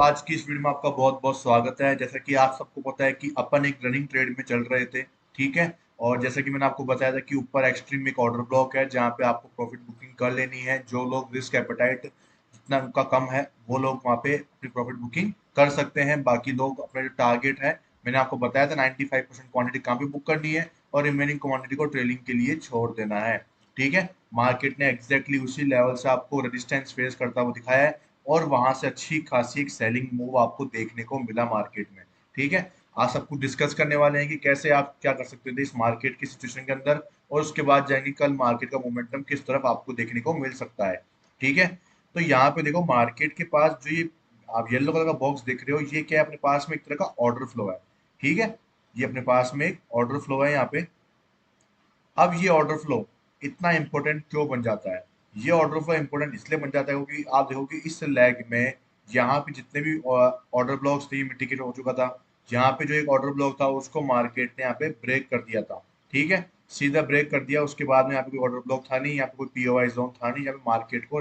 आज की इस वीडियो में आपका बहुत बहुत स्वागत है। जैसा कि आप सबको पता है कि अपन एक रनिंग ट्रेड में चल रहे थे, ठीक है। और जैसा कि मैंने आपको बताया था कि ऊपर एक्सट्रीम एक ऑर्डर ब्लॉक है जहां पे आपको प्रॉफिट बुकिंग कर लेनी है। जो लोग रिस्क एपेटाइट जितना उनका कम है वो लोग वहां पे अपनी प्रॉफिट बुकिंग कर सकते हैं। बाकी लोग अपना जो टारगेट है, मैंने आपको बताया था 95% क्वांटिटी कहाँ पे बुक करनी है और रिमेनिंग क्वांटिटी को ट्रेलिंग के लिए छोड़ देना है, ठीक है। मार्केट ने एग्जैक्टली उसी लेवल से आपको रेजिस्टेंस फेस करता हुआ दिखाया है और वहां से अच्छी खासी एक सेलिंग मूव आपको देखने को मिला मार्केट में, ठीक है। आज सब कुछ डिस्कस करने वाले हैं कि कैसे आप क्या कर सकते थे इस मार्केट की सिचुएशन के अंदर, और उसके बाद जाएंगे कल मार्केट का मोमेंटम किस तरफ आपको देखने को मिल सकता है, ठीक है। तो यहाँ पे देखो मार्केट के पास जो ये आप येलो कलर का बॉक्स देख रहे हो, ये क्या है, अपने पास में एक तरह का ऑर्डर फ्लो है, ठीक है। ये अपने पास में एक ऑर्डर फ्लो है यहाँ पे। अब ये ऑर्डर फ्लो इतना इंपॉर्टेंट क्यों बन जाता है? ये ऑर्डर फ्लो इंपॉर्टेंट इसलिए बन जाता है क्योंकि आप देखो कि इस लैग में यहाँ पे जितने भी ऑर्डर ब्लॉक्स थे, ये मिटिगेट हो चुका था। यहाँ पे जो एक ऑर्डर ब्लॉक था उसको मार्केट ने यहाँ पे ब्रेक कर दिया था, ठीक है। सीधा ब्रेक कर दिया, उसके बाद में यहाँ पे कोई ऑर्डर ब्लॉक था नहीं, यहाँ पे कोई पीओआई जोन था नहीं, यहाँ पे मार्केट को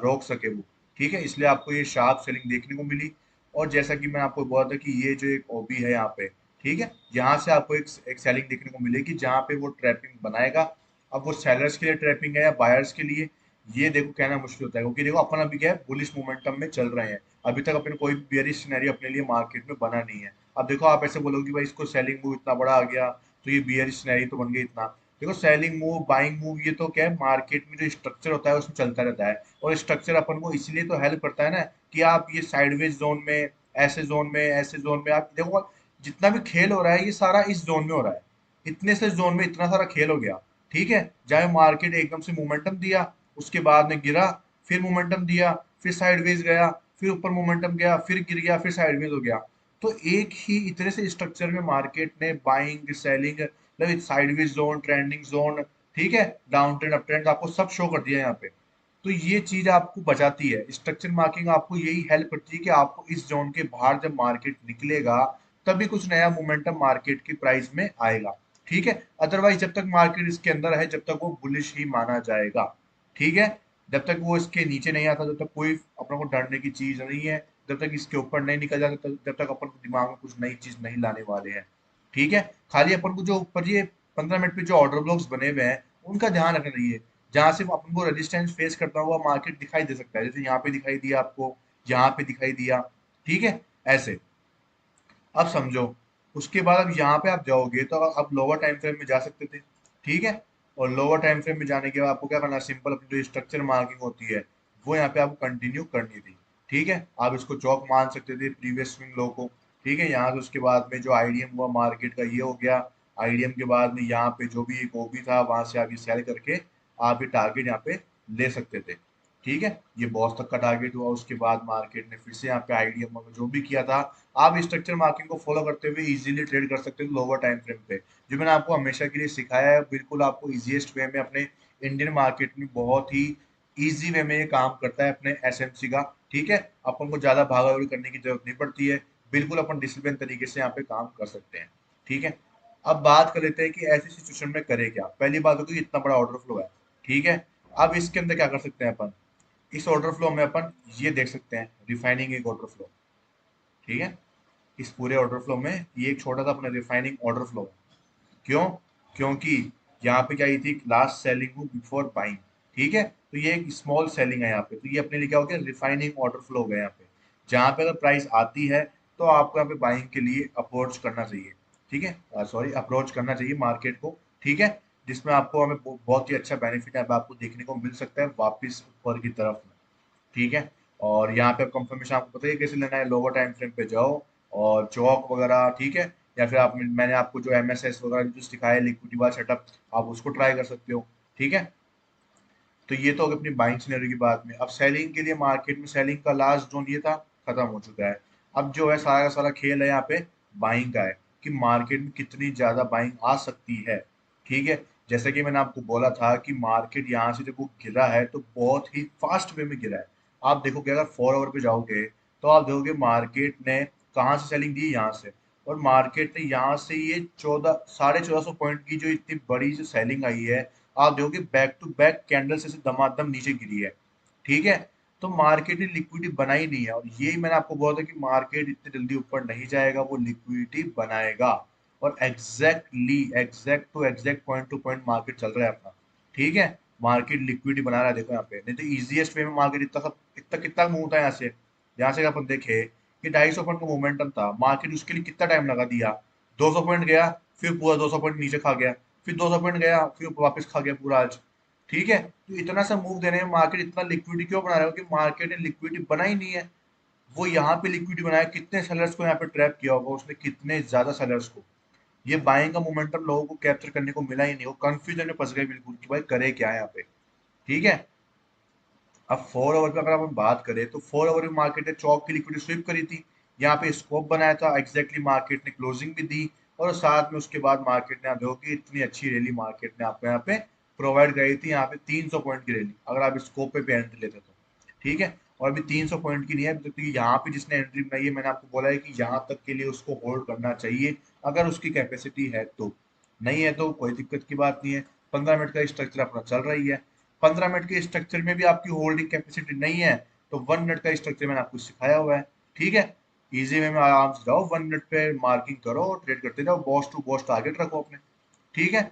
रोक सके वो, ठीक है। इसलिए आपको ये शार्प सेलिंग देखने को मिली। और जैसा कि मैं आपको बोला था कि ये जो एक ओबी है यहाँ पे, ठीक है, यहाँ से आपको एक सेलिंग देखने को मिलेगी जहाँ पे वो ट्रैपिंग बनाएगा। अब वो सेलर्स के लिए ट्रैपिंग है या बायर्स के लिए, ये देखो कहना मुश्किल होता है क्योंकि देखो अपन अभी क्या है, बुलिश मोमेंटम में चल रहे हैं। अभी तक अपने कोई भी बेयरिश सिनेरियो अपने लिए मार्केट में बना नहीं है। अब देखो आप ऐसे बोलोगे कि भाई इसको सेलिंग मूव इतना बड़ा आ गया तो ये बियरिश सिनेरियो तो बन गया इतना। देखो सेलिंग मूव बाइंग मूव ये तो क्या है, मार्केट में जो स्ट्रक्चर होता है उसमें चलता रहता है। और स्ट्रक्चर अपन को इसलिए तो हेल्प करता है ना कि आप ये साइडवेज जोन में, ऐसे जोन में आप देखो, जितना भी खेल हो रहा है ये सारा इस जोन में हो रहा है। इतने से जोन में इतना सारा खेल हो गया, ठीक है। जहाँ मार्केट एकदम से मोमेंटम दिया, उसके बाद में गिरा, फिर मोमेंटम दिया, फिर साइडवेज गया, फिर ऊपर मोमेंटम गया, फिर गिर गया, फिर साइडवेज हो गया। तो एक ही इतने से स्ट्रक्चर में मार्केट ने बाइंग सेलिंग मतलब साइडवेज जोन, ट्रेंडिंग जोन, ठीक है, डाउन ट्रेंड अप ट्रेंड आपको सब शो कर दिया यहाँ पे। तो ये चीज आपको बचाती है, स्ट्रक्चर मार्किंग आपको यही हेल्प करती है कि आपको इस जोन के बाहर जब मार्केट निकलेगा तभी कुछ नया मोमेंटम मार्केट की प्राइस में आएगा, ठीक है। अदरवाइज जब तक मार्केट इसके अंदर है जब तक वो बुलिश ही माना जाएगा, ठीक है। जब तक वो इसके नीचे नहीं आता जब तक कोई अपने को डरने की चीज नहीं है। जब तक इसके ऊपर नहीं निकल जाता जब तक अपन को दिमाग में कुछ नई चीज नहीं लाने वाले हैं, ठीक है। खाली अपन को जो ऊपर ये 15 मिनट पे जो ऑर्डर ब्लॉक्स बने हुए हैं उनका ध्यान रखना चाहिए, जहां से अपन को रेजिस्टेंस फेस करता हुआ मार्केट दिखाई दे सकता है। जैसे यहाँ पे दिखाई दिया आपको, यहाँ पे दिखाई दिया, ठीक है, ऐसे। अब समझो, उसके बाद अब यहाँ पे आप जाओगे तो अब लोअर टाइम फ्रेम में जा सकते थे, ठीक है। और लोअर टाइम फ्रेम में जाने के बाद आपको क्या करना है, सिंपल अपनी जो स्ट्रक्चर मार्किंग होती है वो यहाँ पे आपको कंटिन्यू करनी थी, ठीक है। आप इसको चौक मान सकते थे प्रीवियस स्विंग लो को, ठीक है। यहाँ से उसके बाद में जो आईडीएम हुआ मार्केट का ये हो गया। आईडीएम के बाद में यहाँ पे जो भी एक ओबी था वहां से आप ये सेल करके आप ये टारगेट यहाँ पे ले सकते थे, ठीक है। ये बॉस तक का टारगेट हुआ। उसके बाद मार्केट ने फिर से यहाँ पे आईडीएम में जो भी किया था, आप स्ट्रक्चर मार्किंग को फॉलो करते हुए इजीली ट्रेड कर सकते हो लोअर टाइम फ्रेम पे। जो मैंने आपको हमेशा के लिए सिखाया है, बिल्कुल आपको इजीएस्ट वे में अपने इंडियन मार्केट में बहुत ही इजी वे में ये काम करता है अपने एसएमसी का, ठीक है। अपन को ज्यादा भागा दौड़ी करने की जरूरत नहीं पड़ती है। बिल्कुल अपन डिसिप्लिन तरीके से यहाँ पे काम कर सकते हैं, ठीक है। अब बात कर लेते हैं कि ऐसी सिचुएशन में करे क्या। पहली बात होगी इतना बड़ा ऑर्डर फ्लो है, ठीक है। अब इसके अंदर क्या कर सकते हैं अपन, इस ऑर्डर फ्लो में अपन ये देख सकते हैं रिफाइनिंग एक ऑर्डर फ्लो, ठीक है। इस पूरे ऑर्डर फ्लो में ये एक छोटा सा अपना रिफाइनिंग ऑर्डर फ्लो है। क्यों? क्योंकि यहाँ पे क्या ये थी, लास्ट सेलिंग हूँ बिफोर बाइंग, ठीक है। तो ये एक स्मॉल सेलिंग है यहाँ पे, तो ये अपने लिए क्या हो गया, रिफाइनिंग ऑर्डर फ्लो हो गया यहाँ पे। जहाँ पे अगर प्राइस आती है तो आपको यहाँ पे बाइंग के लिए अप्रोच करना चाहिए, ठीक है, सॉरी अप्रोच करना चाहिए मार्केट को, ठीक है। जिसमें आपको हमें बहुत ही अच्छा बेनिफिट है आपको देखने को मिल सकता है वापिस ऊपर की तरफ में, ठीक है। और यहाँ पे कंफर्मेशन आपको पता है कैसे लेना है, लोअर टाइम फ्रेम पे जाओ और चौक वगैरह, ठीक है। या फिर आप, मैंने आपको जो एमएसएस वगैरह जो सिखाया है लिक्विडिटी वाला सेटअप, आप उसको ट्राई कर सकते हो, ठीक है। तो ये तो हो गई अपनी बाइंग सिनेरियो की बात में। अब सेलिंग के लिए मार्केट में सेलिंग का लास्ट जोन ये था, खत्म हो चुका है। अब जो है सारा का सारा खेल है यहाँ पे बाइंग का है, कि मार्केट में कितनी ज्यादा बाइंग आ सकती है, ठीक है। जैसे कि मैंने आपको बोला था कि मार्केट यहाँ से जब वो गिरा है तो बहुत ही फास्ट वे में गिरा है। आप देखोगे अगर 4 आवर पे जाओगे तो आप देखोगे मार्केट ने कहाँ से सेलिंग दी, यहाँ से। और मार्केट ने यहाँ से ये 14,500 पॉइंट की जो इतनी बड़ी जो सेलिंग आई है, आप देखोगे बैक टू बैक कैंडल से दमादम नीचे गिरी है, ठीक है। तो मार्केट ने लिक्विडिटी बनाई नहीं है, और यही मैंने आपको बोला था कि मार्केट इतनी जल्दी ऊपर नहीं जाएगा, वो लिक्विडिटी बनाएगा। और exact to exact, point to point market चल रहा है अपना। ठीक है, मार्केट लिक्विडिटी बना रहा है, देखो यहाँ पे। नहीं तो इजीएस्ट वे में मार्केट इतना कितना मूव था यहाँ से अपन देखे कि 250 पॉइंट का मोमेंटम था, मार्केट उसके लिए कितना टाइम लगा दिया। 200 पॉइंट गया, फिर पूरा 200 पॉइंट नीचे खा गया, फिर 200 पॉइंट गया, फिर वापस खा गया पूरा आज। ठीक है, तो इतना सा मूव देने में मार्केट इतना लिक्विडिटी क्यों बना रहा है? क्योंकि मार्केट ने लिक्विडिटी बनाई नहीं है। वो यहाँ पे लिक्विडिटी बनाया, कितने सेलर्स को यहाँ पे ट्रैप किया होगा उसने, कितने ज्यादा सेलर्स को। ये बाइंग का मोमेंटम लोगों को कैप्चर करने को मिला ही नहीं, वो कंफ्यूजन में फंस गए बिल्कुल कि भाई करे क्या है यहाँ पे। ठीक है, अब 4 ओवर पे अगर अपन बात करें तो 4 ओवर में मार्केट ने चौक की लिक्विडिटी स्विप करी थी, यहाँ पे स्कोप बनाया था एग्जैक्टली, मार्केट ने क्लोजिंग भी दी। और साथ में उसके बाद मार्केट ने, आप देखो कि इतनी अच्छी रैली मार्केट ने आपको यहाँ पे प्रोवाइड करी थी, यहाँ पे 300 पॉइंट की रैली, अगर आप स्कोप पे एंट्री लेते तो। ठीक है, और अभी 300 पॉइंट की नहीं है अभी तक, तो यहाँ पे जिसने एंट्री बनाई है, मैंने आपको बोला है कि यहाँ तक के लिए उसको होल्ड करना चाहिए, अगर उसकी कैपेसिटी है तो। नहीं है तो कोई दिक्कत की बात नहीं है। 15 मिनट का स्ट्रक्चर अपना चल रही है, 15 मिनट के स्ट्रक्चर में भी आपकी होल्डिंग कैपेसिटी नहीं है, तो 1 मिनट का स्ट्रक्चर मैंने आपको सिखाया हुआ है। ठीक है, इजी वे में आराम से जाओ, 1 मिनट पे मार्किंग करो और ट्रेड करते जाओ, बॉस टू बॉस टारगेट रखो अपने। ठीक है,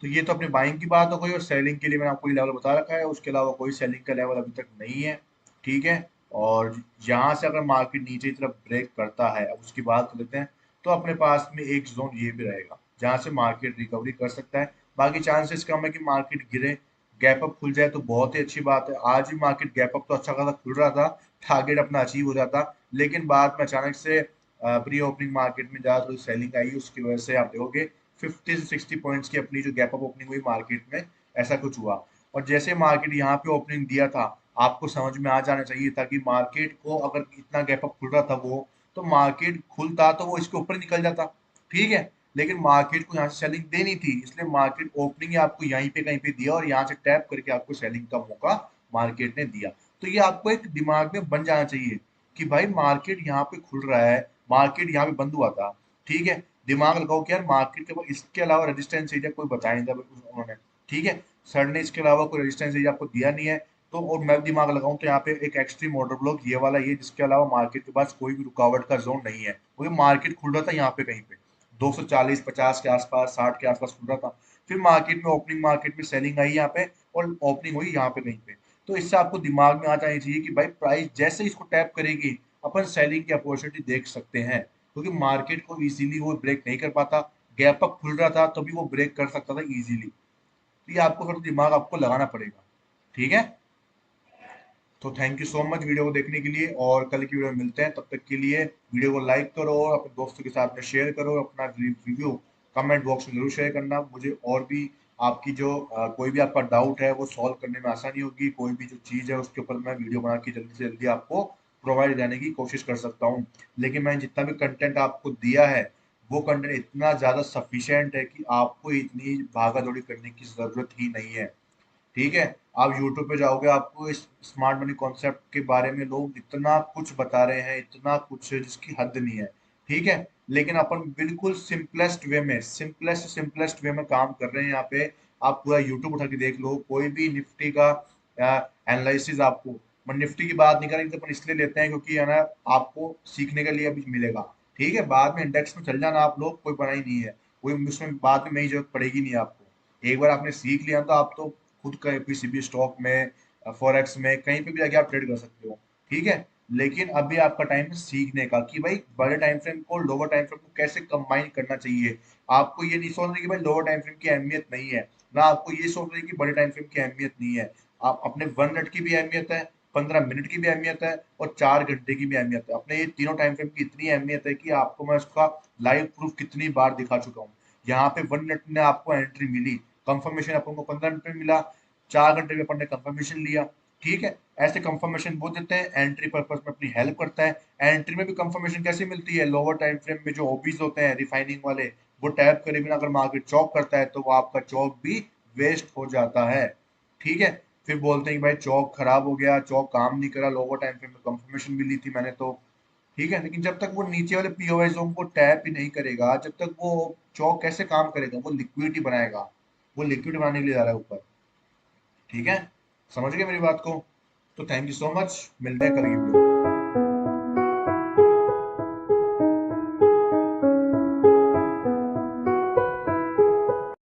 तो ये तो अपनी बाइंग की बात हो गई, और सेलिंग के लिए मैंने आपको ये लेवल बता रखा है, उसके अलावा कोई सेलिंग का लेवल अभी तक नहीं है। ठीक है, और यहाँ से अगर मार्केट नीचे की तरफ ब्रेक करता है, अब उसकी बात कर लेते हैं, तो अपने पास में एक जोन ये भी रहेगा जहाँ से मार्केट रिकवरी कर सकता है। बाकी चांसेस कम है कि मार्केट गिरे, गैप अप खुल जाए तो बहुत ही अच्छी बात है। आज भी मार्केट गैप अप तो अच्छा खासा खुल रहा था, टारगेट अपना अचीव हो जाता, लेकिन बाद में अचानक से प्री ओपनिंग मार्केट में ज्यादा थोड़ी सेलिंग आई, उसकी वजह से आप देखोगे 50 से 60 पॉइंट्स की अपनी जो गैप अप ओपनिंग हुई मार्केट में, ऐसा कुछ हुआ। और जैसे मार्केट यहाँ पे ओपनिंग दिया था, आपको समझ में आ जाना चाहिए था कि मार्केट को अगर इतना गैप अप खुल रहा था वो, तो मार्केट खुलता तो वो इसके ऊपर निकल जाता। ठीक है, लेकिन मार्केट को यहाँ से सेलिंग देनी थी, इसलिए मार्केट ओपनिंग आपको यहीं पे कहीं पे दिया, और यहाँ से टैप करके आपको सेलिंग का मौका मार्केट ने दिया। तो ये आपको एक दिमाग में बन जाना चाहिए कि भाई मार्केट यहाँ पे खुल रहा है, मार्केट यहाँ पे बंद हुआ था। ठीक है, दिमाग लगाओ कि यार मार्केट के पास इसके अलावा रेजिस्टेंस एरिया कोई बताया नहीं था उन्होंने। ठीक है, सर ने इसके अलावा कोई रेजिस्टेंस एरिया आपको दिया नहीं है। तो और मैं दिमाग लगाऊं तो यहाँ पे एक एक्सट्रीम ऑर्डर ब्लॉक ये वाला, ये जिसके अलावा मार्केट के पास कोई भी रुकावट का जोन नहीं है, क्योंकि मार्केट खुल रहा था यहाँ पे कहीं पे 240-50 के आसपास, 60 के आसपास खुल रहा था। फिर मार्केट में सेलिंग आई यहाँ पे, और ओपनिंग हुई यहाँ पे कहीं पे। तो इससे आपको दिमाग में आ जाना चाहिए कि भाई प्राइस जैसे ही इसको टैप करेगी, अपन सेलिंग की अपॉर्चुनिटी देख सकते हैं, क्योंकि मार्केट को इजीली वो ब्रेक नहीं कर पाता। गैप अप खुल रहा था तभी वो ब्रेक कर सकता था इजीली। तो ये आपको थोड़ा दिमाग आपको लगाना पड़ेगा। ठीक है, तो thank you so much video को देखने के लिए, और कल की वीडियो में मिलते हैं। तब तक के लिए वीडियो को लाइक करो और अपने दोस्तों के साथ में शेयर करो, अपना रिव्यू कमेंट बॉक्स में जरूर शेयर करना मुझे। और भी आपकी जो कोई भी आपका डाउट है वो सॉल्व करने में आसानी होगी, कोई भी जो चीज़ है उसके ऊपर मैं वीडियो बना के जल्दी से जल्दी आपको प्रोवाइड करने की कोशिश कर सकता हूँ। लेकिन मैंने जितना भी कंटेंट आपको दिया है, वो कंटेंट इतना ज़्यादा सफिशिएंट है कि आपको इतनी भागा दौड़ी करने की ज़रूरत ही नहीं है। ठीक है, आप यूट्यूब पे जाओगे, आपको इस स्मार्ट मनी कॉन्सेप्ट के बारे में लोग इतना कुछ बता रहे हैं, इतना कुछ है जिसकी हद नहीं है। ठीक है, लेकिन अपन बिल्कुल सिंपलेस्ट वे में काम कर रहे हैं यहाँ पे। आप पूरा यूट्यूब उठा के देख लो, कोई भी निफ्टी का एनालिसिस आपको, मैं निफ्टी की बात नहीं करेंगे तो अपन इसलिए लेते हैं क्योंकि है ना, आपको सीखने के लिए अभी मिलेगा। ठीक है, बाद में इंडेक्स में चल जाना आप लोग, कोई पढ़ाई नहीं है, कोई उसमें बाद में नई जरूरत पड़ेगी नहीं आपको। एक बार आपने सीख लिया तो आप तो खुद का किसी भी स्टॉक में, फॉरेक्स में, कहीं पे भी जाके आप ट्रेड कर सकते हो। ठीक है, लेकिन अभी आपका टाइम है सीखने का कि भाई बड़े टाइम फ्रेम को लोअर टाइम फ्रेम को कैसे कंबाइन करना चाहिए। आपको ये नहीं सोचना कि भाई लोअर टाइम फ्रेम की अहमियत नहीं है, ना आपको ये सोच रही कि बड़े टाइम फ्रेम की अहमियत नहीं है। आप अपने 1 मिनट की भी अहमियत है, 15 मिनट की भी अहमियत है, और 4 घंटे की भी अहमियत है। अपने ये तीनों टाइम फ्रेम की इतनी अहमियत है कि आपको मैं उसका लाइव प्रूफ कितनी बार दिखा चुका हूँ। यहाँ पे 1 मिनट में आपको एंट्री मिली, कंफर्मेशन अपन को 15 मिनट में मिला, 4 घंटे में अपन ने कंफर्मेशन लिया। ठीक है, ऐसे कंफर्मेशन वो देते हैं, एंट्री पर्पस में अपनी हेल्प करता है। एंट्री में भी कंफर्मेशन कैसे मिलती है? लोअर टाइम फ्रेम में जो ओबीज होते हैं रिफाइनिंग वाले, वो टैप करे बिना अगर मार्केट चौक करता है तो वो आपका चौक भी वेस्ट हो जाता है। ठीक है, फिर बोलते हैं कि भाई चौक खराब हो गया, चौक काम नहीं करा, लोअर टाइम फ्रेम में कंफर्मेशन मिली थी मैंने तो। ठीक है, लेकिन जब तक वो नीचे वाले पीओवाई जोन को टैप ही नहीं करेगा, जब तक वो चौक कैसे काम करेगा? वो लिक्विडिटी बनाएगा, वो लिक्विड बनाने के लिए जा रहा है ऊपर। ठीक है, समझ गए मेरी बात को? तो थैंक यू सो मच, मिलते हैं कल की वीडियो में।